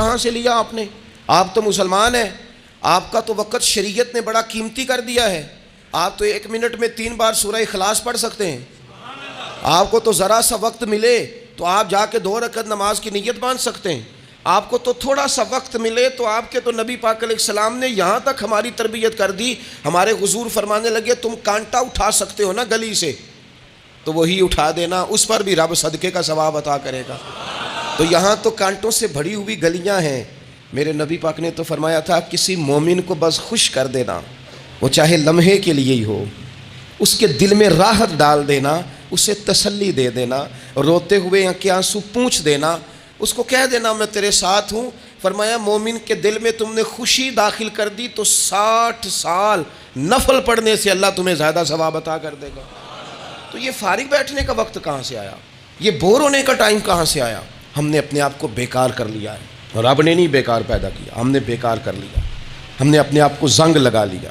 کہاں سے لیا آپ نے؟ آپ تو مسلمان ہیں، آپ کا تو وقت شریعت نے بڑا قیمتی کر دیا ہے، آپ تو 1 منٹ میں 3 بار سورہ اخلاص پڑھ سکتے ہیں۔ آپ کو تو ذرا سا وقت ملے تو آپ جا کے 2 رکعت نماز کی نیت باندھ سکتے ہیں۔ آپ کو تو تھوڑا سا وقت ملے تو آپ کے تو نبی پاک علیہ السلام نے یہاں تک ہماری تربیت کر دی، ہمارے حضور فرمانے لگے تم کانٹا اٹھا سکتے ہو نا گلی سے، تو وہی اٹھا دینا، اس پر بھی رب صدقے کا ثواب عطا کرے گا۔ تو یہاں تو کانٹوں سے بھری ہوئی گلیاں ہیں۔ میرے نبی پاک نے تو فرمایا تھا کسی مومن کو بس خوش کر دینا، وہ چاہے لمحے کے لیے ہی ہو، اس کے دل میں راحت ڈال دینا، اسے تسلی دے دینا، روتے ہوئے آنکھ آنسو پونچھ دینا، اس کو کہہ دینا میں تیرے ساتھ ہوں۔ فرمایا مومن کے دل میں تم نے خوشی داخل کر دی تو 60 سال نفل پڑھنے سے اللہ تمہیں زیادہ ثواب عطا کر دے گا۔ تو یہ فارغ بیٹھنے کا وقت کہاں سے آیا؟ یہ بور ہونے کا ٹائم کہاں سے آیا؟ ہم نے اپنے آپ کو بیکار کر لیا ہے، رب نے نہیں بیکار پیدا کیا، ہم نے بیکار کر لیا، ہم نے اپنے آپ کو زنگ لگا لیا۔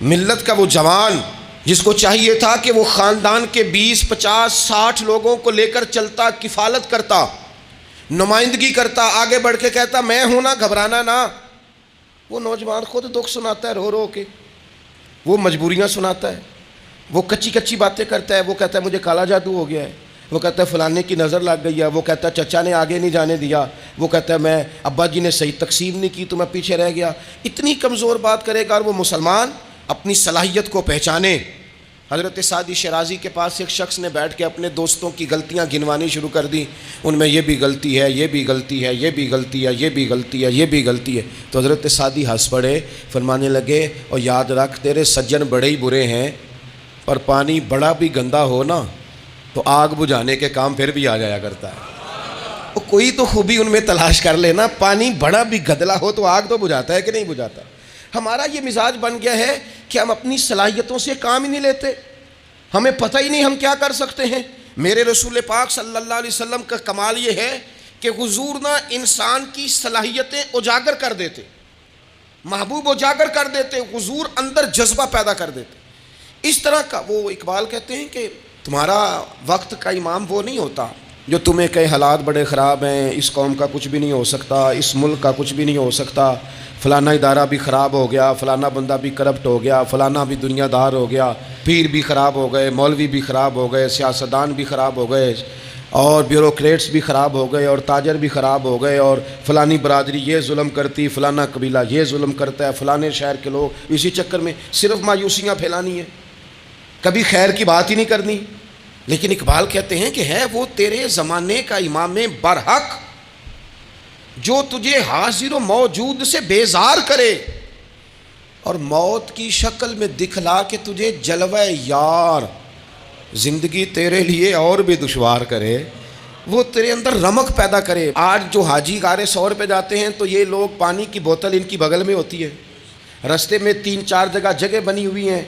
ملت کا وہ جوان جس کو چاہیے تھا کہ وہ خاندان کے 20 50 60 لوگوں کو لے کر چلتا، کفالت کرتا، نمائندگی کرتا، آگے بڑھ کے کہتا میں ہوں نا، گھبرانا نہ، وہ نوجوان خود دکھ سناتا ہے رو رو کے، وہ مجبوریاں سناتا ہے، وہ کچی کچی باتیں کرتا ہے، وہ کہتا ہے مجھے کالا جادو ہو گیا ہے، وہ کہتا ہے فلانے کی نظر لگ گئی ہے، وہ کہتا ہے چچا نے آگے نہیں جانے دیا، وہ کہتا ہے میں ابا جی نے صحیح تقسیم نہیں کی تو میں پیچھے رہ گیا۔ اتنی کمزور بات کرے گا، اور وہ مسلمان اپنی صلاحیت کو پہچانے۔ حضرت سعدی شیرازی کے پاس ایک شخص نے بیٹھ کے اپنے دوستوں کی غلطیاں گنوانی شروع کر دی، ان میں یہ بھی غلطی ہے، یہ بھی غلطی ہے، یہ بھی غلطی ہے، یہ بھی غلطی ہے، یہ بھی غلطی ہے۔ تو حضرت سعدی ہنس پڑے، فرمانے لگے اور یاد رکھ تیرے سجن بڑے ہی برے ہیں، پر پانی بڑا بھی گندا ہو نا تو آگ بجھانے کے کام پھر بھی آ جایا کرتا ہے۔ وہ کوئی تو خوبی ان میں تلاش کر لینا، پانی بڑا بھی گدلا ہو تو آگ تو بجھاتا ہے کہ نہیں بجھاتا؟ ہمارا یہ مزاج بن گیا ہے کہ ہم اپنی صلاحیتوں سے کام ہی نہیں لیتے، ہمیں پتہ ہی نہیں ہم کیا کر سکتے ہیں۔ میرے رسول پاک صلی اللہ علیہ وسلم کا کمال یہ ہے کہ حضور نہ انسان کی صلاحیتیں اجاگر کر دیتے، محبوب اجاگر کر دیتے، حضور اندر جذبہ پیدا کر دیتے۔ اس طرح کا وہ اقبال کہتے ہیں کہ تمہارا وقت کا امام وہ نہیں ہوتا جو تمہیں کہے حالات بڑے خراب ہیں، اس قوم کا کچھ بھی نہیں ہو سکتا، اس ملک کا کچھ بھی نہیں ہو سکتا، فلانا ادارہ بھی خراب ہو گیا، فلانا بندہ بھی کرپٹ ہو گیا، فلانا بھی دنیا دار ہو گیا، پیر بھی خراب ہو گئے، مولوی بھی خراب ہو گئے، سیاستدان بھی خراب ہو گئے، اور بیوروکریٹس بھی خراب ہو گئے، اور تاجر بھی خراب ہو گئے، اور فلانی برادری یہ ظلم کرتی، فلانا قبیلہ یہ ظلم کرتا ہے، فلانے شہر کے لوگ، اسی چکر میں صرف مایوسیاں پھیلانی ہیں، کبھی خیر کی بات ہی نہیں کرنی۔ لیکن اقبال کہتے ہیں کہ ہے وہ تیرے زمانے کا امام برحق جو تجھے حاضر و موجود سے بیزار کرے اور موت کی شکل میں دکھلا کے تجھے جلوہ یار زندگی تیرے لیے اور بھی دشوار کرے، وہ تیرے اندر رمق پیدا کرے۔ آج جو حاجی غار سور پہ جاتے ہیں تو یہ لوگ پانی کی بوتل ان کی بغل میں ہوتی ہے، رستے میں 3 4 جگہ بنی ہوئی ہیں،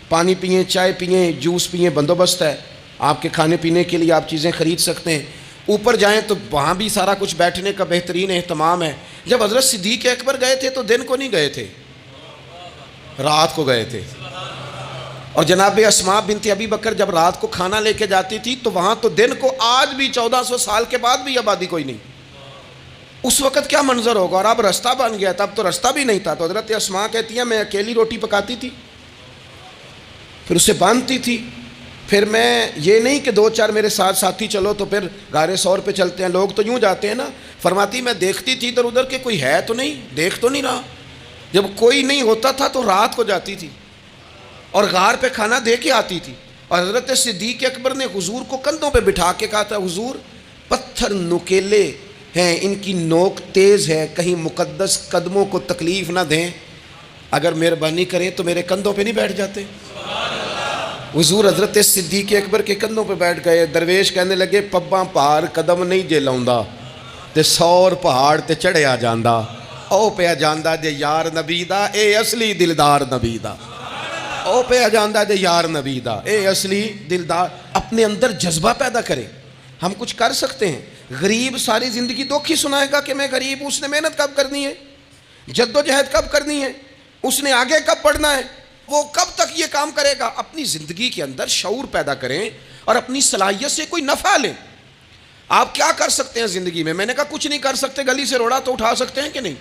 پانی پئیں، چائے پئیں، جوس پئیں، بندوبست ہے، آپ کے کھانے پینے کے لیے آپ چیزیں خرید سکتے ہیں۔ اوپر جائیں تو وہاں بھی سارا کچھ بیٹھنے کا بہترین اہتمام ہے۔ جب حضرت صدیق اکبر گئے تھے تو دن کو نہیں گئے تھے، رات کو گئے تھے، اور جناب اسماء بنت ابی بکر جب رات کو کھانا لے کے جاتی تھی تو وہاں تو دن کو آج بھی 1400 سال کے بعد بھی آبادی کوئی نہیں۔ اس وقت کیا منظر ہوگا، اور اب رستہ بن گیا تھا، اب تو رستہ بھی نہیں تھا۔ تو حضرت اسماء کہتی ہیں میں اکیلی روٹی پکاتی تھی، پھر اسے باندھتی تھی، پھر میں یہ نہیں کہ 2 4 میرے ساتھ ساتھی چلو تو پھر غار سور پہ چلتے ہیں، لوگ تو یوں جاتے ہیں نا۔ فرماتی میں دیکھتی تھی ادھر ادھر کہ کوئی ہے تو نہیں، دیکھ تو نہیں رہا، جب کوئی نہیں ہوتا تھا تو رات کو جاتی تھی اور غار پہ کھانا دے کے آتی تھی۔ اور حضرت صدیق اکبر نے حضور کو کندھوں پہ بٹھا کے کہا تھا حضور پتھر نکیلے ہیں، ان کی نوک تیز ہے، کہیں مقدس قدموں کو تکلیف نہ دیں، اگر مہربانی کریں تو میرے کندھوں پہ نہیں بیٹھ جاتے۔ حضور حضرت صدیق اکبر کے کندھوں پہ بیٹھ گئے۔ درویش کہنے لگے پباں پہاڑ قدم نہیں جے لاؤندا تے 100 پہاڑ تے چڑھیا جاندا، او پیا جاندا جے یار نبی دا، اے اصلی دلدار نبی دا، او پیا جاندا جے یار نبی دا، اے اصلی دلدار۔ اپنے اندر جذبہ پیدا کریں، ہم کچھ کر سکتے ہیں۔ غریب ساری زندگی دکھ ہی سنائے گا کہ میں غریب، اس نے محنت کب کرنی ہے، جد و جہد کب کرنی ہے، اس نے آگے کب پڑھنا ہے، وہ کب تک یہ کام کرے گا۔ اپنی زندگی کے اندر شعور پیدا کریں اور اپنی صلاحیت سے کوئی نفع لیں۔ آپ کیا کر سکتے ہیں زندگی میں؟ میں نے کہا کچھ نہیں کر سکتے، گلی سے روڑا تو اٹھا سکتے ہیں کہ نہیں؟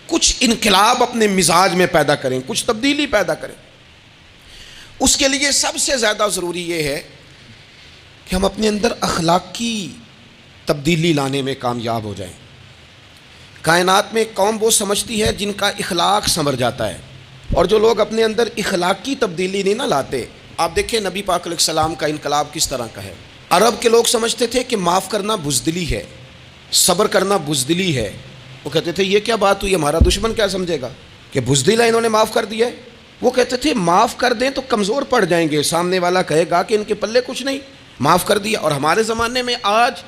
کچھ انقلاب اپنے مزاج میں پیدا کریں، کچھ تبدیلی پیدا کریں۔ اس کے لیے سب سے زیادہ ضروری یہ ہے کہ ہم اپنے اندر اخلاقی تبدیلی لانے میں کامیاب ہو جائیں۔ کائنات میں قوم وہ سمجھتی ہے جن کا اخلاق سنور جاتا ہے، اور جو لوگ اپنے اندر اخلاقی تبدیلی نہیں نہ لاتے، آپ دیکھیں نبی پاک علیہ السلام کا انقلاب کس طرح کا ہے۔ عرب کے لوگ سمجھتے تھے کہ معاف کرنا بزدلی ہے، صبر کرنا بزدلی ہے۔ وہ کہتے تھے یہ کیا بات ہوئی، ہمارا دشمن کیا سمجھے گا کہ بزدل ہے، انہوں نے معاف کر دیا ہے۔ وہ کہتے تھے معاف کر دیں تو کمزور پڑ جائیں گے، سامنے والا کہے گا کہ ان کے پلے کچھ نہیں، معاف کر دیا۔ اور ہمارے زمانے میں آج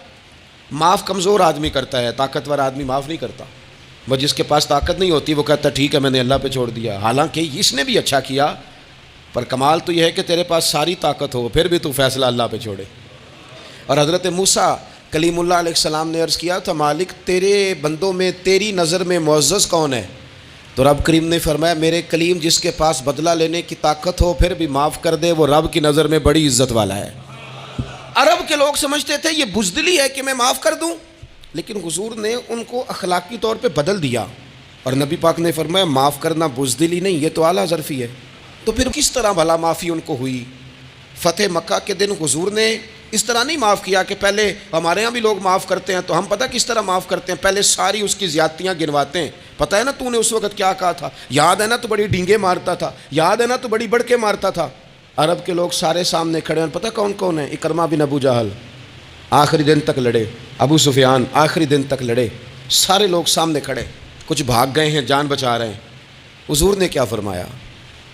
معاف کمزور آدمی کرتا ہے، طاقتور آدمی معاف نہیں کرتا۔ وہ جس کے پاس طاقت نہیں ہوتی وہ کہتا ٹھیک ہے میں نے اللہ پہ چھوڑ دیا، حالانکہ اس نے بھی اچھا کیا، پر کمال تو یہ ہے کہ تیرے پاس ساری طاقت ہو پھر بھی تو فیصلہ اللہ پہ چھوڑے۔ اور حضرت موسیٰ کلیم اللہ علیہ السلام نے عرض کیا تھا مالک تیرے بندوں میں تیری نظر میں معزز کون ہے؟ تو رب کریم نے فرمایا میرے کلیم جس کے پاس بدلہ لینے کی طاقت ہو پھر بھی معاف کر دے وہ رب کی نظر میں بڑی عزت والا ہے۔ عرب کے لوگ سمجھتے تھے یہ بزدلی ہے کہ میں معاف کر دوں، لیکن حضور نے ان کو اخلاقی طور پہ بدل دیا، اور نبی پاک نے فرمایا معاف کرنا بزدلی نہیں، یہ تو اعلیٰ ظرفی ہے۔ تو پھر کس طرح بھلا معافی ان کو ہوئی؟ فتح مکہ کے دن حضور نے اس طرح نہیں معاف کیا کہ پہلے ہمارے ہاں بھی لوگ معاف کرتے ہیں تو ہم پتہ کس طرح معاف کرتے ہیں، پہلے ساری اس کی زیادتیاں گنواتے ہیں، پتہ ہے نا تو نے اس وقت کیا کہا تھا، یاد ہے نا تو بڑی ڈینگے مارتا تھا، یاد ہے نا تو بڑی بڑکے مارتا تھا۔ عرب کے لوگ سارے سامنے کھڑے ہیں، پتہ کون کون ہیں؟ اکرمہ بن ابو جہل آخری دن تک لڑے، ابو سفیان آخری دن تک لڑے، سارے لوگ سامنے کھڑے، کچھ بھاگ گئے ہیں جان بچا رہے ہیں۔ حضور نے کیا فرمایا؟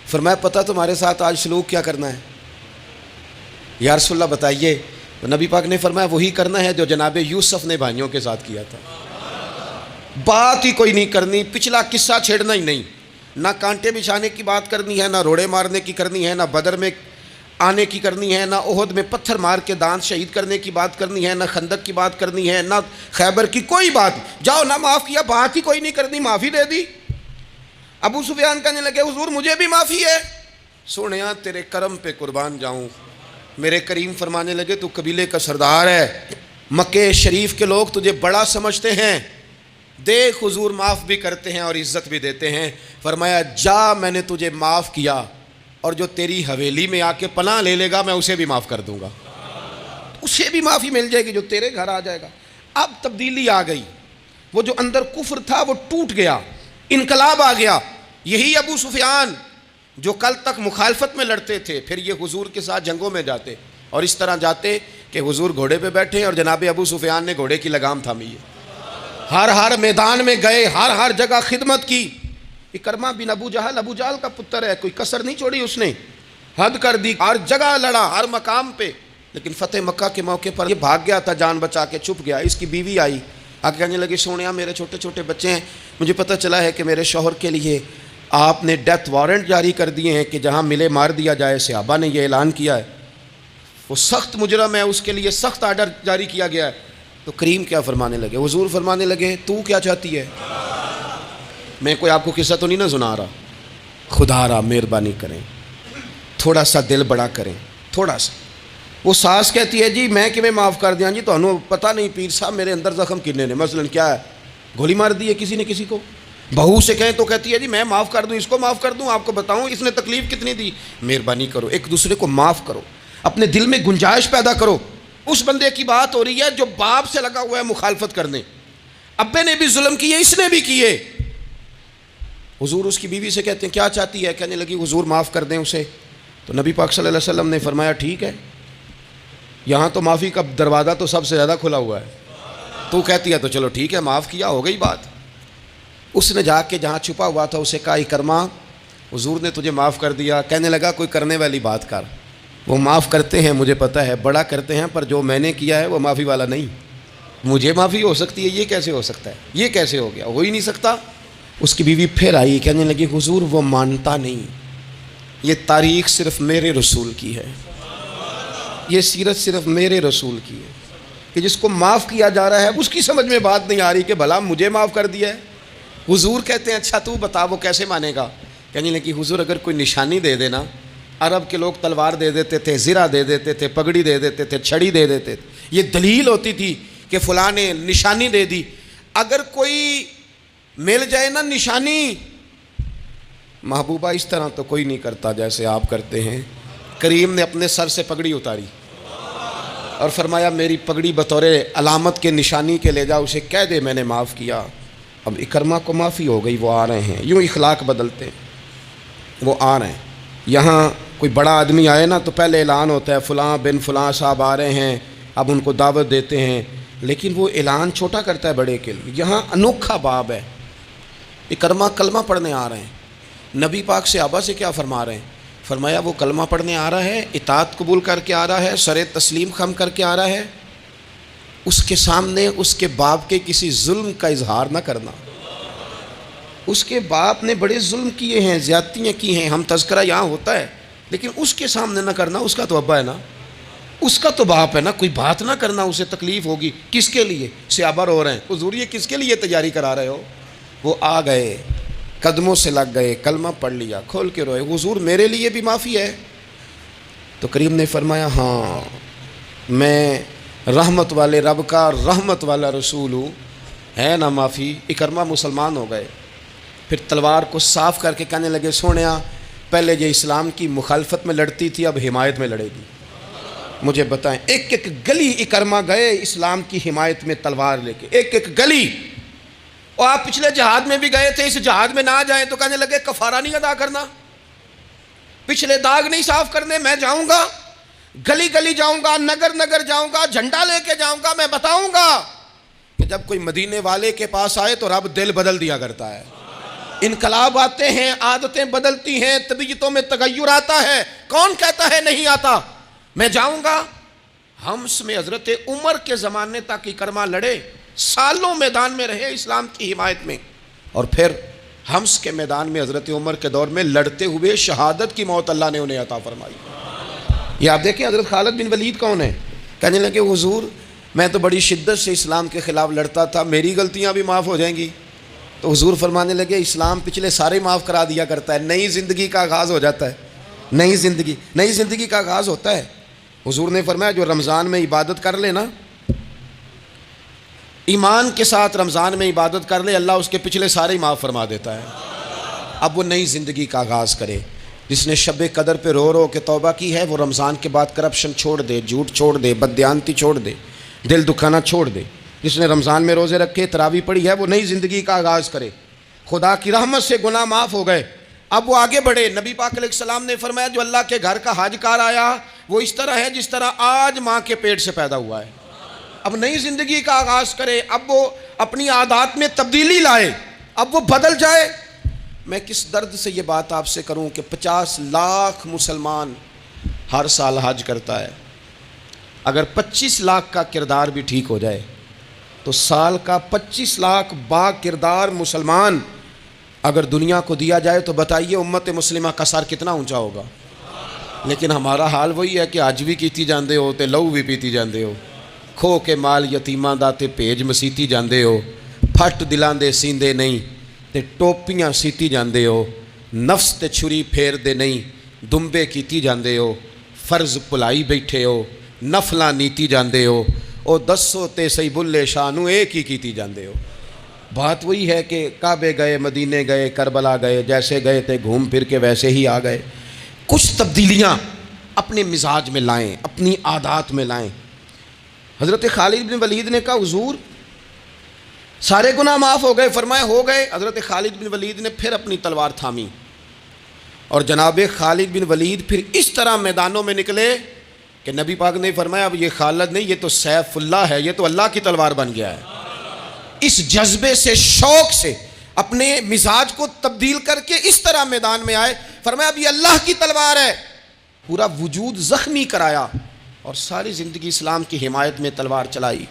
فرمایا پتہ تمہارے ساتھ آج سلوک کیا کرنا ہے؟ یا رسول اللہ بتائیے۔ تو نبی پاک نے فرمایا وہی کرنا ہے جو جناب یوسف نے بھائیوں کے ساتھ کیا تھا، بات ہی کوئی نہیں کرنی، پچھلا قصہ چھیڑنا ہی نہیں، نہ کانٹے بچھانے کی بات کرنی ہے، نہ روڑے مارنے کی کرنی ہے، نہ بدر میں آنے کی کرنی ہے، نہ احد میں پتھر مار کے دانت شہید کرنے کی بات کرنی ہے، نہ خندق کی بات کرنی ہے، نہ خیبر کی کوئی بات۔ جاؤ نہ معاف کیا، بات ہی کوئی نہیں کرنی، معافی دے دی۔ ابو سفیان کہنے لگے حضور مجھے بھی معافی ہے۔ سونیا تیرے کرم پہ قربان جاؤں۔ میرے کریم فرمانے لگے تو قبیلے کا سردار ہے، مکہ شریف کے لوگ تجھے بڑا سمجھتے ہیں، دیکھ حضور معاف بھی کرتے ہیں اور عزت بھی دیتے ہیں۔ فرمایا جا میں نے تجھے معاف کیا، اور جو تیری حویلی میں آ کے پناہ لے لے گا میں اسے بھی معاف کر دوں گا، اسے بھی معافی مل جائے گی جو تیرے گھر آ جائے گا۔ اب تبدیلی آ گئی، وہ جو اندر کفر تھا وہ ٹوٹ گیا، انقلاب آ گیا۔ یہی ابو سفیان جو کل تک مخالفت میں لڑتے تھے پھر یہ حضور کے ساتھ جنگوں میں جاتے، اور اس طرح جاتے کہ حضور گھوڑے پہ بیٹھے اور جناب ابو سفیان نے گھوڑے کی لگام تھامی ہے، ہر میدان میں گئے، ہر جگہ خدمت کی۔ اکرمہ بن ابو جہل کا پتر ہے، کوئی کسر نہیں چھوڑی اس نے، حد کر دی، ہر جگہ لڑا، ہر مقام پہ۔ لیکن فتح مکہ کے موقع پر یہ بھاگ گیا تھا، جان بچا کے چھپ گیا۔ اس کی بیوی آئی، آگے کہنے لگی سونیا میرے چھوٹے چھوٹے بچے ہیں، مجھے پتہ چلا ہے کہ میرے شوہر کے لیے آپ نے ڈیتھ وارنٹ جاری کر دیے ہیں کہ جہاں ملے مار دیا جائے، صحابہ نے یہ اعلان کیا ہے، وہ سخت مجرم ہے، اس کے لیے سخت آرڈر جاری کیا گیا ہے۔ تو کریم کیا فرمانے لگے؟ حضور فرمانے لگے تو کیا چاہتی ہے؟ میں کوئی آپ کو قصہ تو نہیں نہ سنا رہا، خدا را مہربانی کریں، تھوڑا سا دل بڑا کریں، تھوڑا سا۔ وہ ساس کہتی ہے جی میں کیویں معاف کر دیاں جی، تمہیں پتہ نہیں پیر صاحب میرے اندر زخم کنے نے، مثلاً کیا ہے، گولی مار دی ہے کسی نے کسی کو۔ بہو سے کہیں تو کہتی ہے جی میں معاف کر دوں، اس کو معاف کر دوں، آپ کو بتاؤں اس نے تکلیف کتنی دی۔ مہربانی کرو ایک دوسرے کو معاف کرو، اپنے دل میں گنجائش پیدا کرو۔ اس بندے کی بات ہو رہی ہے جو باپ سے لگا ہوا ہے مخالفت کرنے، ابے نے بھی ظلم کیے، اس نے بھی کیے۔ حضور اس کی بیوی سے کہتے ہیں کیا چاہتی ہے؟ کہنے لگی حضور معاف کر دیں اسے۔ تو نبی پاک صلی اللہ علیہ وسلم نے فرمایا ٹھیک ہے، یہاں تو معافی کا دروازہ تو سب سے زیادہ کھلا ہوا ہے، تو کہتی ہے تو چلو ٹھیک ہے معاف کیا، ہو گئی بات۔ اس نے جا کے جہاں چھپا ہوا تھا اسے کہا اکرمہ حضور نے تجھے معاف کر دیا۔ کہنے لگا کوئی کرنے والی بات کر، وہ معاف کرتے ہیں مجھے پتہ ہے، بڑا کرتے ہیں، پر جو میں نے کیا ہے وہ معافی والا نہیں۔ مجھے معافی ہو سکتی ہے، یہ کیسے ہو سکتا ہے، یہ کیسے ہو گیا، ہو ہی نہیں سکتا۔ اس کی بیوی پھر آئی، کہنے لگی حضور وہ مانتا نہیں، یہ تاریخ صرف میرے رسول کی ہے، یہ سیرت صرف میرے رسول کی ہے، کہ جس کو معاف کیا جا رہا ہے اس کی سمجھ میں بات نہیں آ رہی کہ بھلا مجھے معاف کر دیا ہے۔ حضور کہتے ہیں اچھا تو بتا وہ کیسے مانے گا؟ کہنے لگی حضور اگر کوئی نشانی دے دینا، عرب کے لوگ تلوار دے دیتے تھے، زرہ دے دیتے تھے، پگڑی دے دیتے تھے، چھڑی دے دیتے تھے، یہ دلیل ہوتی تھی کہ فلاں نے نشانی دے دی. اگر کوئی مل جائے نا نشانی، محبوبہ اس طرح تو کوئی نہیں کرتا جیسے آپ کرتے ہیں. کریم نے اپنے سر سے پگڑی اتاری اور فرمایا میری پگڑی بطور علامت کے نشانی کے لے جا، اسے کہہ دے میں نے معاف کیا. اب اکرمہ کو معافی ہو گئی، وہ آ رہے ہیں. یوں اخلاق بدلتے ہیں، وہ آ رہے ہیں. یہاں کوئی بڑا آدمی آئے نا تو پہلے اعلان ہوتا ہے فلاں بن فلاں صاحب آ رہے ہیں، اب ان کو دعوت دیتے ہیں، لیکن وہ اعلان چھوٹا کرتا ہے بڑے کے لیے. یہاں انوکھا باب ہے. اکرمہ کلمہ پڑھنے آ رہے ہیں، نبی پاک صحابہ سے کیا فرما رہے ہیں؟ فرمایا وہ کلمہ پڑھنے آ رہا ہے، اطاعت قبول کر کے آ رہا ہے، سر تسلیم خم کر کے آ رہا ہے، اس کے سامنے اس کے باپ کے کسی ظلم کا اظہار نہ کرنا. اس کے باپ نے بڑے ظلم کیے ہیں، زیادتیاں کی ہیں، ہم تذکرہ یہاں ہوتا ہے، لیکن اس کے سامنے نہ کرنا. اس کا تو ابا ہے نا، اس کا تو باپ ہے نا، کوئی بات نہ کرنا، اسے تکلیف ہوگی. کس کے لیے؟ صحابہ رو رہے ہیں، حضور یہ کس کے لیے تیاری کرا رہے ہو؟ وہ آ گئے، قدموں سے لگ گئے، کلمہ پڑھ لیا، کھول کے روئے، حضور میرے لیے بھی معافی ہے؟ تو کریم نے فرمایا ہاں، میں رحمت والے رب کا رحمت والا رسول ہوں، ہے نا معافی. اکرمہ مسلمان ہو گئے. پھر تلوار کو صاف کر کے کہنے لگے سونیا پہلے یہ اسلام کی مخالفت میں لڑتی تھی، اب حمایت میں لڑے گی. مجھے بتائیں، ایک ایک گلی اکرمہ گئے اسلام کی حمایت میں تلوار لے کے، ایک ایک گلی. اور آپ پچھلے جہاد میں بھی گئے تھے، اس جہاد میں نہ جائیں تو کہنے لگے کفارہ نہیں ادا کرنا، پچھلے داغ نہیں صاف کرنے. میں جاؤں گا، گلی گلی جاؤں گا، نگر نگر جاؤں گا، جھنڈا لے کے جاؤں گا. میں بتاؤں گا کہ جب کوئی مدینے والے کے پاس آئے تو رب دل بدل دیا کرتا ہے. انقلاب آتے ہیں، عادتیں بدلتی ہیں، طبیعتوں میں تغیر آتا ہے. کون کہتا ہے نہیں آتا؟ میں جاؤں گا. حمص میں حضرت عمر کے زمانے تک اکرمہ لڑے، سالوں میدان میں رہے اسلام کی حمایت میں، اور پھر حمص کے میدان میں حضرت عمر کے دور میں لڑتے ہوئے شہادت کی موت اللہ نے انہیں عطا فرمائی. یہ آپ دیکھیں حضرت خالد بن ولید کون ہے؟ کہنے لگے حضور میں تو بڑی شدت سے اسلام کے خلاف لڑتا تھا، میری غلطیاں بھی معاف ہو جائیں گی. تو حضور فرمانے لگے اسلام پچھلے سارے معاف کرا دیا کرتا ہے، نئی زندگی کا آغاز ہو جاتا ہے. نئی زندگی کا آغاز ہوتا ہے. حضور نے فرمایا جو رمضان میں عبادت کر لے نا، ایمان کے ساتھ رمضان میں عبادت کر لے، اللہ اس کے پچھلے سارے معاف فرما دیتا ہے. اب وہ نئی زندگی کا آغاز کرے. جس نے شب قدر پہ رو رو کے توبہ کی ہے، وہ رمضان کے بعد کرپشن چھوڑ دے، جھوٹ چھوڑ دے، بددیانتی چھوڑ دے، دل دکھانا چھوڑ دے. جس نے رمضان میں روزے رکھے، تراویح پڑھی ہے، وہ نئی زندگی کا آغاز کرے. خدا کی رحمت سے گناہ معاف ہو گئے، اب وہ آگے بڑھے. نبی پاک علیہ السلام نے فرمایا جو اللہ کے گھر کا حج کار آیا وہ اس طرح ہے جس طرح آج ماں کے پیٹ سے پیدا ہوا ہے. اب نئی زندگی کا آغاز کرے، اب وہ اپنی عادات میں تبدیلی لائے، اب وہ بدل جائے. میں کس درد سے یہ بات آپ سے کروں کہ 50 لاکھ مسلمان ہر سال حج کرتا ہے. اگر 25 لاکھ کا کردار بھی ٹھیک ہو جائے تو سال کا 25 لاکھ با کردار مسلمان اگر دنیا کو دیا جائے تو بتائیے امت مسلمہ کا سر کتنا اونچا ہوگا. لیکن ہمارا حال وہی ہے کہ حج بھی کیتی جاندے ہو تے لہو بھی پیتی جاندے ہو، کھو کے مال یتیماں دا تے بھیج مسیتی جاندے ہو، پھٹ دلاں دے سیندے نہیں تے ٹوپیاں سیتی جاندے ہو، نفس تے چھری پھیر دے نہیں دمبے کیتی جاندے ہو، فرض پلائی بیٹھے ہو، نفلاں نیتی جاندے ہو، او دسو تے سی بلے شانو ایک ہی کیتی جاندے ہو. بات وہی ہے کہ کعبے گئے، مدینے گئے، کربلا گئے، جیسے گئے تھے گھوم پھر کے ویسے ہی آ گئے. کچھ تبدیلیاں اپنے مزاج میں لائیں، اپنی عادات میں لائیں. حضرت خالد بن ولید نے کہا حضور سارے گناہ معاف ہو گئے. فرمایا ہو گئے. حضرت خالد بن ولید نے پھر اپنی تلوار تھامی اور جناب خالد بن ولید پھر اس طرح میدانوں میں نکلے کہ نبی پاک نے فرمایا اب یہ خالد نہیں، یہ تو سیف اللہ ہے، یہ تو اللہ کی تلوار بن گیا ہے. اس جذبے سے، شوق سے اپنے مزاج کو تبدیل کر کے اس طرح میدان میں آئے. فرمایا اب یہ اللہ کی تلوار ہے. پورا وجود زخمی کرایا اور ساری زندگی اسلام کی حمایت میں تلوار چلائی.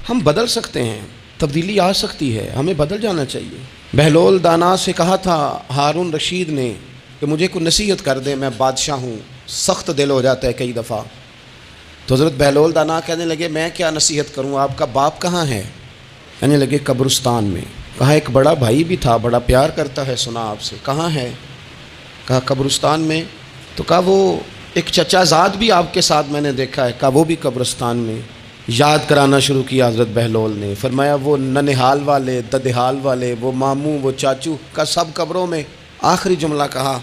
ہم بدل سکتے ہیں، تبدیلی آ سکتی ہے، ہمیں بدل جانا چاہیے. بہلول دانا سے کہا تھا ہارون رشید نے کہ مجھے کوئی نصیحت کر دے، میں بادشاہ ہوں، سخت دل ہو جاتا ہے کئی دفعہ. تو حضرت بہلول دانا کہنے لگے میں کیا نصیحت کروں، آپ کا باپ کہاں ہے؟ کہنے لگے قبرستان میں. کہا ایک بڑا بھائی بھی تھا، بڑا پیار کرتا ہے، سنا آپ سے، کہاں ہے؟ کہا قبرستان میں. تو کہا وہ ایک چچا زاد بھی آپ کے ساتھ میں نے دیکھا ہے. کہا وہ بھی قبرستان میں. یاد کرانا شروع کیا حضرت بہلول نے. فرمایا وہ ننہال والے، ددہال والے، وہ ماموں، وہ چاچو کا سب قبروں میں. آخری جملہ کہا،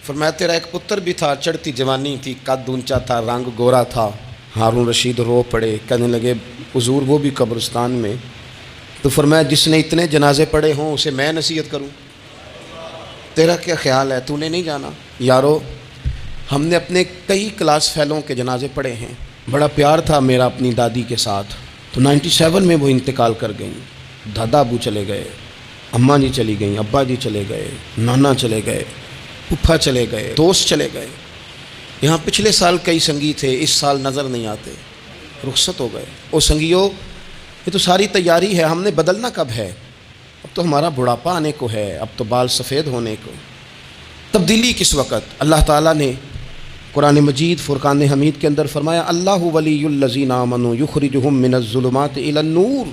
فرمایا تیرا ایک پتر بھی تھا، چڑھتی جوانی تھی، قد اونچا تھا، رنگ گورا تھا. ہارون رشید رو پڑے، کہنے لگے حضور وہ بھی قبرستان میں. تو فرمایا جس نے اتنے جنازے پڑھے ہوں اسے میں نصیحت کروں؟ تیرا کیا خیال ہے، تو نے نہیں جانا؟ یارو ہم نے اپنے کئی کلاس فیلوں کے جنازے پڑھے ہیں. بڑا پیار تھا میرا اپنی دادی کے ساتھ. تو 97 میں وہ انتقال کر گئیں. دادا ابو چلے گئے، اماں جی چلی گئیں، ابا جی چلے گئے، نانا چلے گئے، پھپھا چلے گئے، دوست چلے گئے. یہاں پچھلے سال کئی سنگی تھے، اس سال نظر نہیں آتے، رخصت ہو گئے. او سنگیو، یہ تو ساری تیاری ہے، ہم نے بدلنا کب ہے؟ اب تو ہمارا بڑھاپا آنے کو ہے، اب تو بال سفید ہونے کو. تبدیلی کس وقت؟ اللہ تعالیٰ نے قرآن مجید فرقان حمید کے اندر فرمایا اللہ ولی الذین آمنوا یخرجہم من الظلمات الی النور.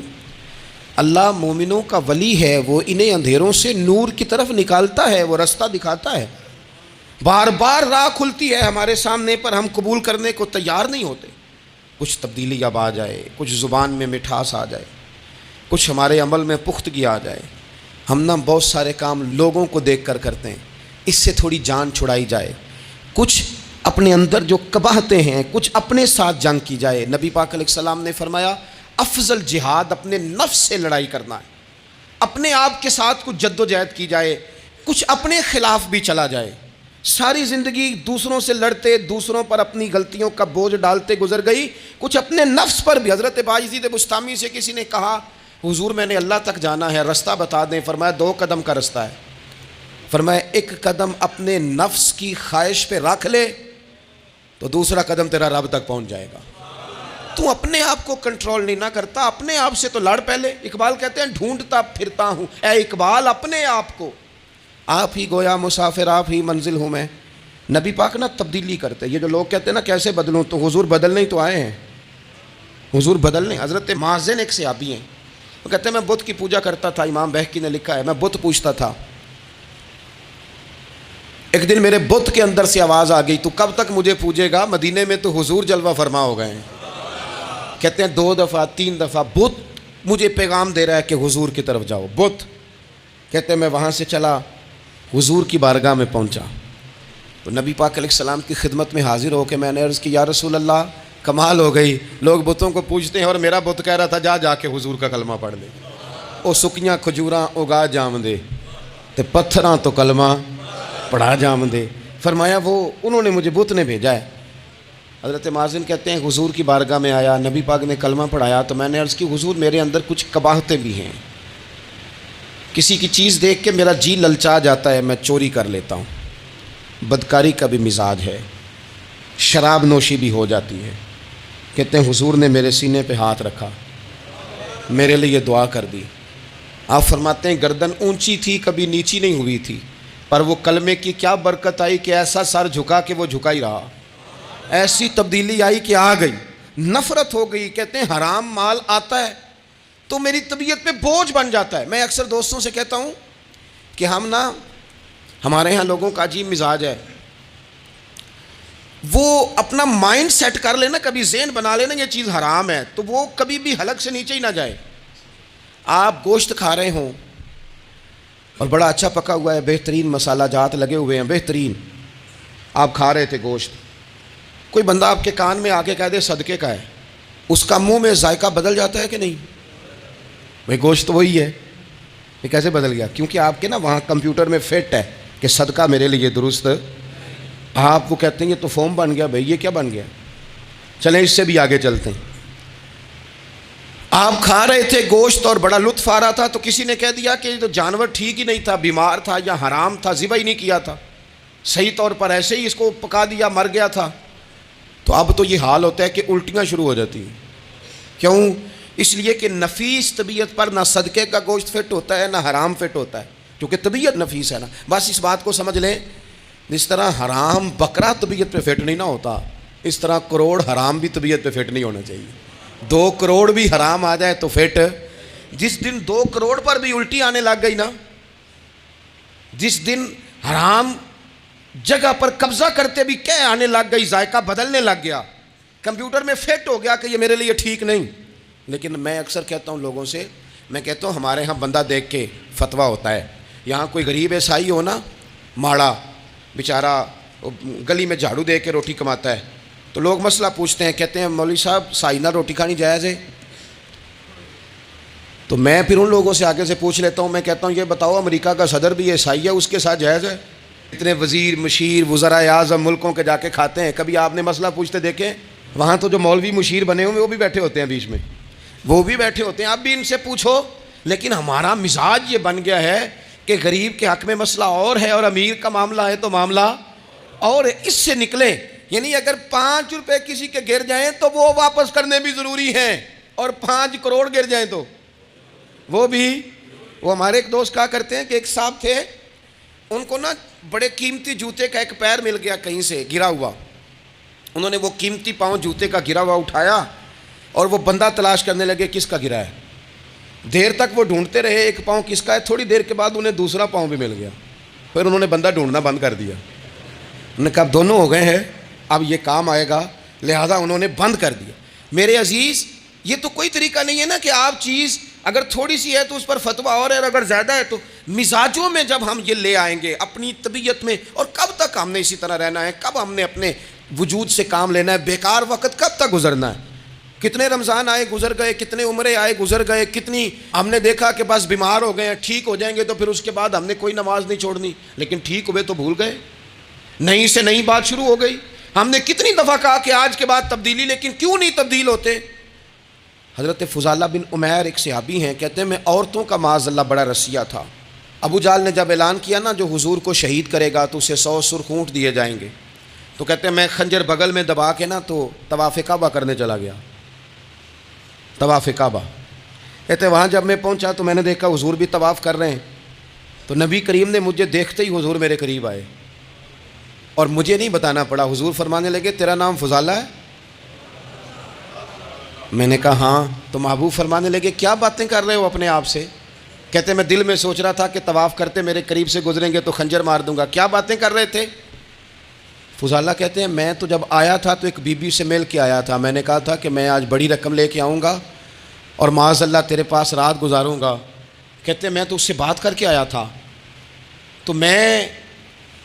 اللہ مومنوں کا ولی ہے، وہ انہیں اندھیروں سے نور کی طرف نکالتا ہے، وہ رستہ دکھاتا ہے. بار بار راہ کھلتی ہے ہمارے سامنے، پر ہم قبول کرنے کو تیار نہیں ہوتے. کچھ تبدیلی اب آ جائے، کچھ زبان میں مٹھاس آ جائے، کچھ ہمارے عمل میں پختگی آ جائے. ہم نہ بہت سارے کام لوگوں کو دیکھ کر کرتے ہیں، اس سے تھوڑی جان چھڑائی جائے. کچھ اپنے اندر جو قباہتیں ہیں، کچھ اپنے ساتھ جنگ کی جائے. نبی پاک علیہ السلام نے فرمایا افضل جہاد اپنے نفس سے لڑائی کرنا ہے. اپنے آپ کے ساتھ کچھ جد و جہد کی جائے، کچھ اپنے خلاف بھی چلا جائے. ساری زندگی دوسروں سے لڑتے، دوسروں پر اپنی غلطیوں کا بوجھ ڈالتے گزر گئی، کچھ اپنے نفس پر بھی. حضرت باجزید بستامی سے کسی نے کہا حضور میں نے اللہ تک جانا ہے، رستہ بتا دیں. فرمایا 2 قدم کا رستہ ہے. فرمایا 1 قدم اپنے نفس کی خواہش پہ رکھ لے تو دوسرا قدم تیرا رب تک پہنچ جائے گا. تو اپنے آپ کو کنٹرول نہیں نہ کرتا، اپنے آپ سے تو لڑ پہلے. اقبال کہتے ہیں ڈھونڈتا پھرتا ہوں اے اقبال اپنے آپ کو، آپ ہی گویا مسافر آپ ہی منزل ہوں میں. نبی پاک نہ تبدیلی کرتے. یہ جو لوگ کہتے ہیں نا کیسے بدلوں، تو حضور بدلنے ہی تو آئے ہیں، حضور بدلنے. حضرت مازن ایک صحابی ہیں، وہ کہتے ہیں میں بت کی پوجا کرتا تھا، امام بہقی نے لکھا ہے میں بت پوجتا تھا. ایک دن میرے بت کے اندر سے آواز آ گئی تو کب تک مجھے پوجے گا، مدینے میں تو حضور جلوہ فرما ہو گئے ہیں. کہتے ہیں 2 دفعہ 3 دفعہ بت مجھے پیغام دے رہا ہے کہ حضور کی طرف جاؤ. بت کہتے ہیں میں وہاں سے چلا، حضور کی بارگاہ میں پہنچا تو نبی پاک علیہ السلام کی خدمت میں حاضر ہو کے میں نے عرض کی یا رسول اللہ کمال ہو گئی، لوگ بتوں کو پوجتے ہیں اور میرا بت کہہ رہا تھا جا کے حضور کا کلمہ پڑھ لے. او سکیاں کھجوراں اگا جام دے تے پتھراں تو کلمہ پڑھا جام دے. فرمایا وہ انہوں نے مجھے بت نے بھیجا ہے. حضرت مازن کہتے ہیں حضور کی بارگاہ میں آیا، نبی پاک نے کلمہ پڑھایا تو میں نے عرض کی حضور میرے اندر کچھ قباہتیں بھی ہیں، کسی کی چیز دیکھ کے میرا جی للچا جاتا ہے، میں چوری کر لیتا ہوں، بدکاری کا بھی مزاج ہے، شراب نوشی بھی ہو جاتی ہے. کہتے ہیں حضور نے میرے سینے پہ ہاتھ رکھا، میرے لیے دعا کر دی. آپ فرماتے ہیں گردن اونچی تھی کبھی نیچی نہیں ہوئی تھی، پر وہ کلمے کی کیا برکت آئی کہ ایسا سر جھکا کہ وہ جھکا ہی رہا. ایسی تبدیلی آئی کہ آ گئی، نفرت ہو گئی. کہتے ہیں حرام مال آتا ہے تو میری طبیعت پہ بوجھ بن جاتا ہے. میں اکثر دوستوں سے کہتا ہوں کہ ہمارے ہاں لوگوں کا عجیب مزاج ہے، وہ اپنا مائنڈ سیٹ کر لینا، کبھی ذہن بنا لینا یہ چیز حرام ہے تو وہ کبھی بھی حلق سے نیچے ہی نہ جائے. آپ گوشت کھا رہے ہوں اور بڑا اچھا پکا ہوا ہے، بہترین مسالہ جات لگے ہوئے ہیں، بہترین، آپ کھا رہے تھے گوشت، کوئی بندہ آپ کے کان میں آ کے کہہ دے صدقے کا ہے، اس کا منہ میں ذائقہ بدل جاتا ہے کہ نہیں؟ بھائی گوشت وہی ہے، یہ کیسے بدل گیا؟ کیونکہ آپ کے نا وہاں کمپیوٹر میں فٹ ہے کہ صدقہ میرے لیے درست. آپ کو کہتے ہیں یہ تو فارم بن گیا. بھائی یہ کیا بن گیا؟ چلیں اس سے بھی آگے چلتے ہیں. آپ کھا رہے تھے گوشت اور بڑا لطف آ رہا تھا تو کسی نے کہہ دیا کہ یہ تو جانور ٹھیک ہی نہیں تھا، بیمار تھا یا حرام تھا، ذبح ہی نہیں کیا تھا، صحیح طور پر ایسے ہی اس کو پکا دیا، مر گیا تھا. تو اب تو یہ حال ہوتا ہے کہ الٹیاں شروع ہو جاتی ہیں. کیوں؟ اس لیے کہ نفیس طبیعت پر نہ صدقے کا گوشت فٹ ہوتا ہے نہ حرام فٹ ہوتا ہے، کیونکہ طبیعت نفیس ہے نا. بس اس بات کو سمجھ لیں، جس طرح حرام بکرا طبیعت پہ فٹ نہیں نہ ہوتا، اس طرح کروڑ حرام بھی طبیعت پہ فٹ نہیں ہونا چاہیے. 2 کروڑ بھی حرام آ جائے تو فٹ. جس دن 2 کروڑ پر بھی الٹی آنے لگ گئی نا، جس دن حرام جگہ پر قبضہ کرتے بھی کیا آنے لگ گئی، ذائقہ بدلنے لگ گیا، کمپیوٹر میں فٹ ہو گیا کہ یہ میرے لیے ٹھیک نہیں. لیکن میں اکثر کہتا ہوں لوگوں سے, میں کہتا ہوں ہمارے ہاں بندہ دیکھ کے فتویٰ ہوتا ہے. یہاں کوئی غریب عیسائی ہو نا, ماڑا بیچارہ گلی میں جھاڑو دے کے روٹی کماتا ہے, تو لوگ مسئلہ پوچھتے ہیں, کہتے ہیں مولوی صاحب سائنہ روٹی کھانی جائز ہے؟ تو میں پھر ان لوگوں سے آگے سے پوچھ لیتا ہوں, میں کہتا ہوں یہ بتاؤ امریکہ کا صدر بھی عیسائی ہے, اس کے ساتھ جائز ہے؟ اتنے وزیر مشیر وزرائے اعظم ملکوں کے جا کے کھاتے ہیں, کبھی آپ نے مسئلہ پوچھتے دیکھیں؟ وہاں تو جو مولوی مشیر بنے ہوئے وہ بھی بیٹھے ہوتے ہیں بیچ میں, وہ بھی بیٹھے ہوتے ہیں, آپ بھی ان سے پوچھو. لیکن ہمارا مزاج یہ بن گیا ہے کہ غریب کے حق میں مسئلہ اور ہے اور امیر کا معاملہ ہے تو معاملہ اور اس سے نکلے. یعنی اگر 5 روپے کسی کے گر جائیں تو وہ واپس کرنے بھی ضروری ہیں, اور 5 کروڑ گر جائیں تو وہ بھی. وہ ہمارے ایک دوست کہا کرتے ہیں کہ ایک صاحب تھے, ان کو نا بڑے قیمتی جوتے کا ایک پیر مل گیا کہیں سے گرا ہوا. انہوں نے وہ قیمتی پاؤں جوتے کا گرا ہوا اٹھایا اور وہ بندہ تلاش کرنے لگے کس کا گرا ہے. دیر تک وہ ڈھونڈتے رہے ایک پاؤں کس کا ہے, تھوڑی دیر کے بعد انہیں دوسرا پاؤں بھی مل گیا. پھر انہوں نے بندہ ڈھونڈنا بند کر دیا. انہوں نے کہا دونوں ہو گئے ہیں, اب یہ کام آئے گا, لہذا انہوں نے بند کر دیا. میرے عزیز, یہ تو کوئی طریقہ نہیں ہے نا کہ آپ چیز اگر تھوڑی سی ہے تو اس پر فتویٰ اور ہے, اور اگر زیادہ ہے تو مزاجوں میں جب ہم یہ لے آئیں گے اپنی طبیعت میں, اور کب تک ہم نے اسی طرح رہنا ہے, کب ہم نے اپنے وجود سے کام لینا ہے, بیکار وقت کب تک گزرنا ہے. کتنے رمضان آئے گزر گئے, کتنے عمرے آئے گزر گئے, کتنی ہم نے دیکھا کہ بس بیمار ہو گئے ہیں, ٹھیک ہو جائیں گے تو پھر اس کے بعد ہم نے کوئی نماز نہیں چھوڑنی, لیکن ٹھیک ہوئے تو بھول گئے, نئی سے نئی بات شروع ہو گئی. ہم نے کتنی دفعہ کہا کہ آج کے بعد تبدیلی, لیکن کیوں نہیں تبدیل ہوتے. حضرت فضالہ بن عمیر ایک صحابی ہیں, کہتے ہیں میں عورتوں کا معاذ اللہ بڑا رسیہ تھا. ابو جہل نے جب اعلان کیا نا جو حضور کو شہید کرے گا تو اسے 100 سرخ اونٹ دیے جائیں گے, تو کہتے ہیں میں خنجر بغل میں دبا کے نا تو طواف کعبہ کرنے چلا گیا. طواف کعبہ, کہتے ہیں وہاں جب میں پہنچا تو میں نے دیکھا حضور بھی طواف کر رہے ہیں, تو نبی کریم نے مجھے دیکھتے ہی حضور میرے قریب آئے, اور مجھے نہیں بتانا پڑا. حضور فرمانے لگے تیرا نام فضالہ ہے؟ میں نے کہا ہاں. تو محبوب فرمانے لگے کیا باتیں کر رہے ہو اپنے آپ سے؟ کہتے میں دل میں سوچ رہا تھا کہ طواف کرتے میرے قریب سے گزریں گے تو خنجر مار دوں گا. کیا باتیں کر رہے تھے؟ فضالہ کہتے ہیں میں تو جب آیا تھا تو ایک بی بی سے مل کے آیا تھا, میں نے کہا تھا کہ میں آج بڑی رقم لے کے آؤں گا اور معاذ اللہ تیرے پاس رات گزاروں گا. کہتے ہیں میں تو اس سے بات کر کے آیا تھا. تو میں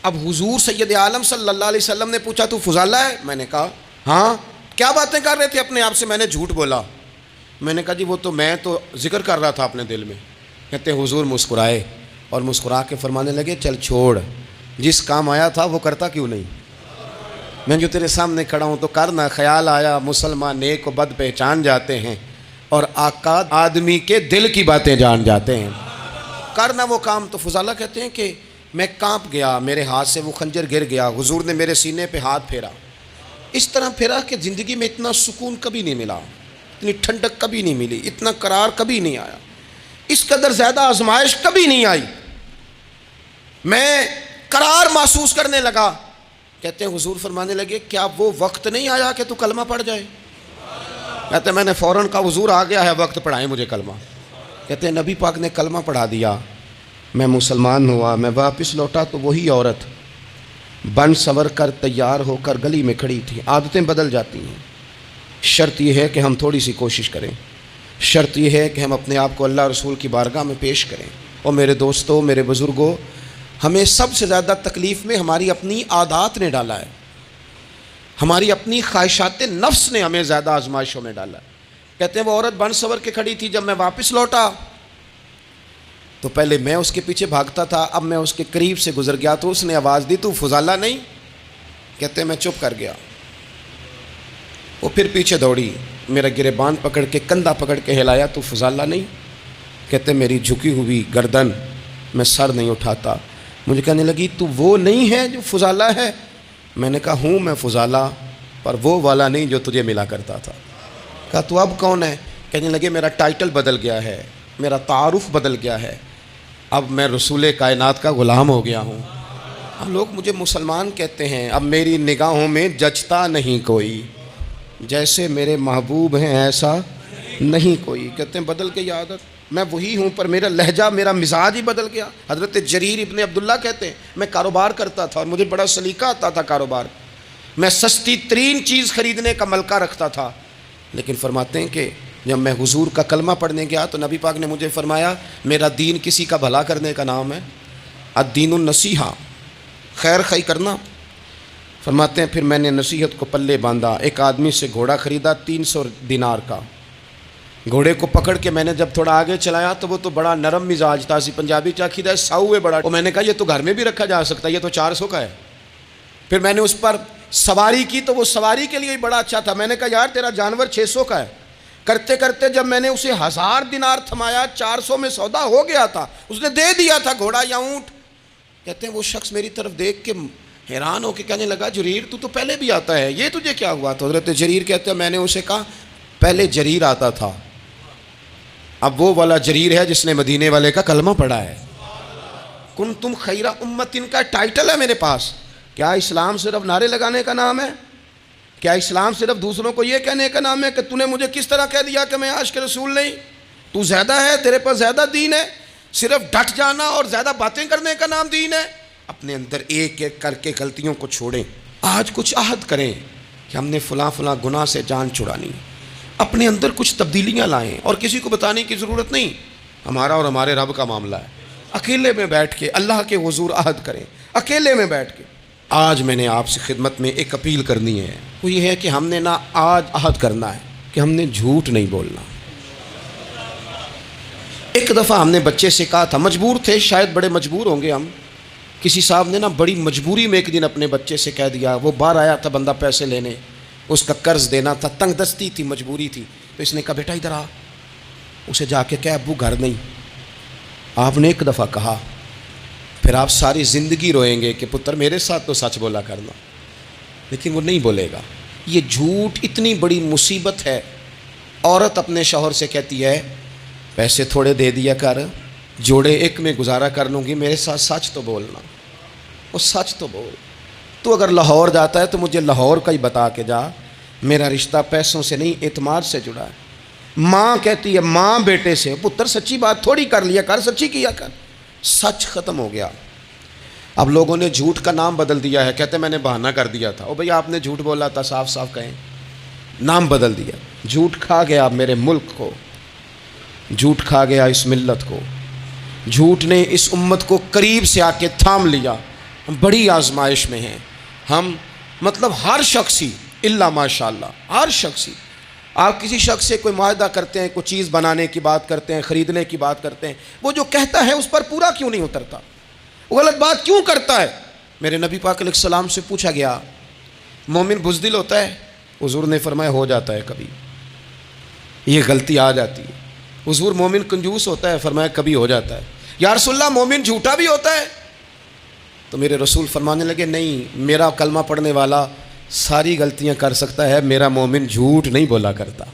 اب حضور سید عالم صلی اللہ علیہ وسلم نے پوچھا تو فضالہ ہے؟ میں نے کہا ہاں. کیا باتیں کر رہے تھے اپنے آپ سے؟ میں نے جھوٹ بولا. میں نے کہا جی وہ تو میں تو ذکر کر رہا تھا اپنے دل میں. کہتے ہیں حضور مسکرائے اور مسکرا کے فرمانے لگے چل چھوڑ, جس کام آیا تھا وہ کرتا کیوں نہیں؟ میں جو تیرے سامنے کھڑا ہوں تو کرنا. خیال آیا مسلمان نیک و بد پہچان جاتے ہیں, اور آقا آدمی کے دل کی باتیں جان جاتے ہیں. کرنا وہ کام. تو فضالہ کہتے ہیں کہ میں کانپ گیا, میرے ہاتھ سے وہ خنجر گر گیا. حضور نے میرے سینے پہ ہاتھ پھیرا, اس طرح پھیرا کہ زندگی میں اتنا سکون کبھی نہیں ملا, اتنی ٹھنڈک کبھی نہیں ملی, اتنا قرار کبھی نہیں آیا, اس قدر زیادہ آزمائش کبھی نہیں آئی. میں قرار محسوس کرنے لگا. کہتے ہیں حضور فرمانے لگے کیا وہ وقت نہیں آیا کہ تو کلمہ پڑھ جائے؟ کہتے ہیں میں نے فوراً کہا حضور آ گیا ہے وقت, پڑھائیں مجھے کلمہ. کہتے ہیں نبی پاک نے کلمہ پڑھا دیا, میں مسلمان ہوا. میں واپس لوٹا تو وہی عورت بن سنور کر تیار ہو کر گلی میں کھڑی تھی. عادتیں بدل جاتی ہیں, شرط یہ ہے کہ ہم تھوڑی سی کوشش کریں, شرط یہ ہے کہ ہم اپنے آپ کو اللہ رسول کی بارگاہ میں پیش کریں. اور میرے دوستوں, میرے بزرگوں, ہمیں سب سے زیادہ تکلیف میں ہماری اپنی عادات نے ڈالا ہے, ہماری اپنی خواہشات نفس نے ہمیں زیادہ آزمائشوں میں ڈالا ہے. کہتے ہیں وہ عورت بن سنور کے کھڑی تھی. جب میں واپس لوٹا تو پہلے میں اس کے پیچھے بھاگتا تھا, اب میں اس کے قریب سے گزر گیا تو اس نے آواز دی تو فضالہ نہیں؟ کہتے ہیں میں چپ کر گیا. وہ پھر پیچھے دوڑی, میرا گریبان پکڑ کے کندھا پکڑ کے ہلایا تو فضالہ نہیں؟ کہتے ہیں میری جھکی ہوئی گردن, میں سر نہیں اٹھاتا. مجھے کہنے لگی تو وہ نہیں ہے جو فضالہ ہے؟ میں نے کہا ہوں میں فضالہ, پر وہ والا نہیں جو تجھے ملا کرتا تھا. کہا تو اب کون ہے؟ کہنے لگے میرا ٹائٹل بدل گیا ہے, میرا تعارف بدل گیا ہے, اب میں رسول کائنات کا غلام ہو گیا ہوں. اب لوگ مجھے مسلمان کہتے ہیں, اب میری نگاہوں میں جچتا نہیں کوئی, جیسے میرے محبوب ہیں ایسا نہیں کوئی. کہتے ہیں بدل گئی عادت, میں وہی ہوں پر میرا لہجہ, میرا مزاج ہی بدل گیا. حضرت جریر ابن عبداللہ کہتے ہیں میں کاروبار کرتا تھا اور مجھے بڑا سلیقہ آتا تھا کاروبار. میں سستی ترین چیز خریدنے کا ملکہ رکھتا تھا، لیکن فرماتے ہیں کہ جب میں حضور کا کلمہ پڑھنے گیا تو نبی پاک نے مجھے فرمایا میرا دین کسی کا بھلا کرنے کا نام ہے، الدین النصیحہ، خیر خی کرنا۔ فرماتے ہیں پھر میں نے نصیحت کو پلے باندھا، ایک آدمی سے گھوڑا خریدا 300 دینار کا، گھوڑے کو پکڑ کے میں نے جب تھوڑا آگے چلایا تو وہ تو بڑا نرم مزاج تھا، اسی پنجابی چاکیدہ ساؤ ہے بڑا، اور میں نے کہا یہ تو گھر میں بھی رکھا جا سکتا ہے، یہ تو 400 کا ہے۔ پھر میں نے اس پر سواری کی تو وہ سواری کے لیے بڑا اچھا تھا، میں نے کہا یار تیرا جانور 600 کا ہے۔ کرتے کرتے جب میں نے اسے 1000 دینار تھمایا، 400 میں سودا ہو گیا تھا، اس نے دے دیا تھا گھوڑا یا اونٹ۔ کہتے ہیں وہ شخص میری طرف دیکھ کے حیران ہو کے کہنے لگا جریر تو پہلے بھی آتا ہے، یہ تجھے کیا ہوا؟ تو حضرت جریر کہتے ہیں میں نے اسے کہا پہلے جریر آتا تھا، اب وہ والا جریر ہے جس نے مدینے والے کا کلمہ پڑھا ہے۔ کنتم خیر امت، ان کا ٹائٹل ہے میرے پاس۔ کیا اسلام صرف نعرے لگانے کا نام ہے؟ کیا اسلام صرف دوسروں کو یہ کہنے کا نام ہے کہ تو نے مجھے کس طرح کہہ دیا کہ میں عاشق رسول نہیں؟ تو زیادہ ہے، تیرے پاس زیادہ دین ہے، صرف ڈٹ جانا اور زیادہ باتیں کرنے کا نام دین ہے؟ اپنے اندر ایک ایک کر کے غلطیوں کو چھوڑیں، آج کچھ عہد کریں کہ ہم نے فلاں فلاں گناہ سے جان چھڑانی، اپنے اندر کچھ تبدیلیاں لائیں، اور کسی کو بتانے کی ضرورت نہیں، ہمارا اور ہمارے رب کا معاملہ ہے۔ اکیلے میں بیٹھ کے اللہ کے حضور عہد کریں، اکیلے میں بیٹھ کے۔ آج میں نے آپ سے خدمت میں ایک اپیل کرنی ہے، وہ یہ ہے کہ ہم نے نہ آج عہد کرنا ہے کہ ہم نے جھوٹ نہیں بولنا۔ ایک دفعہ ہم نے بچے سے کہا تھا، مجبور تھے، شاید بڑے مجبور ہوں گے ہم، کسی صاحب نے نا بڑی مجبوری میں ایک دن اپنے بچے سے کہہ دیا، وہ باہر آیا تھا بندہ پیسے لینے، اس کا قرض دینا تھا، تنگ دستی تھی، مجبوری تھی، تو اس نے کہا بیٹا ادھر آ، اسے جا کے کہا ابو گھر نہیں۔ آپ نے ایک دفعہ کہا، پھر آپ ساری زندگی روئیں گے کہ پتر میرے ساتھ تو سچ بولا کرنا، لیکن وہ نہیں بولے گا۔ یہ جھوٹ اتنی بڑی مصیبت ہے۔ عورت اپنے شوہر سے کہتی ہے پیسے تھوڑے دے دیا کر، جوڑے ایک میں گزارا کر لوں گی، میرے ساتھ سچ تو بولنا، وہ سچ تو بول۔ تو اگر لاہور جاتا ہے تو مجھے لاہور کا ہی بتا کے جا، میرا رشتہ پیسوں سے نہیں اعتماد سے جڑا ہے۔ ماں کہتی ہے، ماں بیٹے سے، پتر سچی بات تھوڑی کر لیا کر، سچی کیا کر۔ سچ ختم ہو گیا۔ اب لوگوں نے جھوٹ کا نام بدل دیا ہے، کہتے ہیں میں نے بہانہ کر دیا تھا۔ او بھئی آپ نے جھوٹ بولا تھا، صاف صاف کہیں، نام بدل دیا۔ جھوٹ کھا گیا میرے ملک کو، جھوٹ کھا گیا اس ملت کو، جھوٹ نے اس امت کو قریب سے آ کے تھام لیا۔ ہم بڑی آزمائش میں ہیں، ہم مطلب ہر شخصی الا ماشاءاللہ، ہر شخصی، آپ کسی شخص سے کوئی معاہدہ کرتے ہیں، کوئی چیز بنانے کی بات کرتے ہیں، خریدنے کی بات کرتے ہیں، وہ جو کہتا ہے اس پر پورا کیوں نہیں اترتا؟ وہ غلط بات کیوں کرتا ہے؟ میرے نبی پاک علیہ السلام سے پوچھا گیا مومن بزدل ہوتا ہے؟ حضور نے فرمایا ہو جاتا ہے کبھی، یہ غلطی آ جاتی ہے۔ حضور مومن کنجوس ہوتا ہے؟ فرمایا کبھی ہو جاتا ہے۔ یا رسول اللہ مومن جھوٹا بھی ہوتا ہے؟ تو میرے رسول فرمانے لگے نہیں، میرا کلمہ پڑھنے والا ساری غلطیاں کر سکتا ہے، میرا مومن جھوٹ نہیں بولا کرتا۔